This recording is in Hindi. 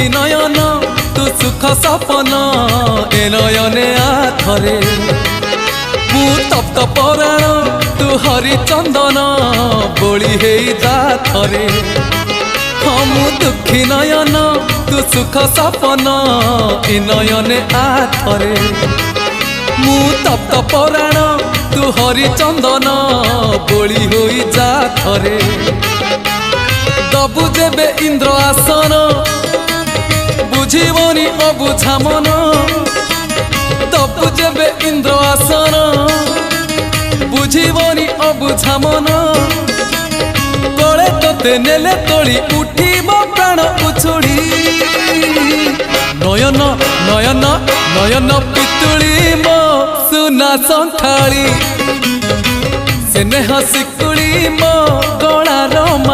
दुखी नयन तू सुख सपन ए नयने आथरे मु तप्त पराण तू हरिचंदन बोली हे जाथरे हाँ मु दुखी नयन तू सुख सपन ए नयने आथरे मु तप्त पराण तू हरिचंदन बोली हो जाथरे दबु जेबे इंद्र आसन बुझीबनी अबुझा मन दबु जेबे इंद्र आसन बुझीबनी अबुझा मन गले तोते नेले तोड़ी उठीब प्राण उछुड़ी नयन नयन नयन पितुड़ी मो सुना संथाली स्नेह शिकुड़ी मो गलार